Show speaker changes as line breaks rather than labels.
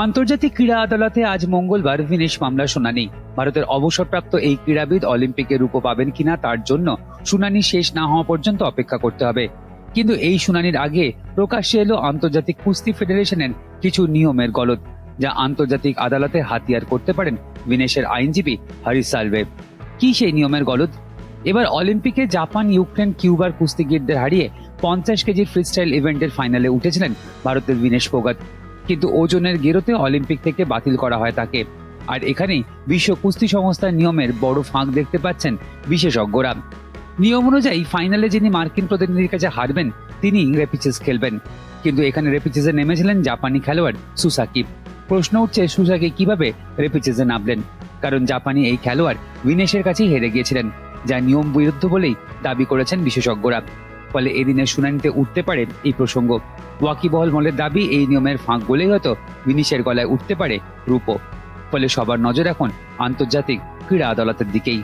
আন্তর্জাতিক ক্রীড়া আদালতে আজ মঙ্গলবার ভিনেশ মামলার শুনানি। ভারতের অবসরপ্রাপ্ত এই ক্রীড়াবিদ অলিম্পিকে রূপো পাবেন কিনা তার জন্য শুনানি শেষ না হওয়া পর্যন্ত অপেক্ষা করতে হবে। কিন্তু এই শুনানির আগে প্রকাশ্যে এলো আন্তর্জাতিক কুস্তি ফেডারেশনের কিছু নিয়মের গলদ, যা আন্তর্জাতিক আদালতে হাতিয়ার করতে পারেন ভিনেশের আইনজীবী হরিশ সালভে। কি সেই নিয়মের গলদ? এবার অলিম্পিকে জাপান, ইউক্রেন, কিউবার কুস্তিগিরদের হারিয়ে 50 কেজির ফ্রিস্টাইল ইভেন্টের ফাইনালে উঠেছিলেন ভারতের বিনেশ ফোগাট। কিন্তু ওজনের গেরোতে অলিম্পিক থেকে বাতিল করা হয় তাকে। আর এখানেই বিশ্ব কুস্তি সংস্থার নিয়মের বড় ফাঁক দেখতে পাচ্ছেন বিশেষজ্ঞরা। নিয়ম অনুযায়ী ফাইনালে যিনি মার্কিন প্রতিনিধির কাছে হারবেন তিনি রেপিচেস খেলবেন। কিন্তু এখানে রেপিচেসে নেমেছিলেন জাপানি খেলোয়াড় সুসাকি। প্রশ্ন উঠছে, সুসাকি কিভাবে রেপিচেসে নামলেন? কারণ জাপানি এই খেলোয়াড় ভিনেশের কাছেই হেরে গিয়েছিলেন, যা নিয়ম বিরুদ্ধ বলেই দাবি করেছেন বিশেষজ্ঞরা। ফলে এদিনের শুনানিতে উঠতে পারে এই প্রসঙ্গ। ওয়াকিবহল মলের দাবি, এই নিয়মের ফাঁক বলেই হয়তো ভিনেশের গলায় উঠতে পারে রূপো। ফলে সবার নজর এখন আন্তর্জাতিক ক্রীড়া আদালতের দিকেই।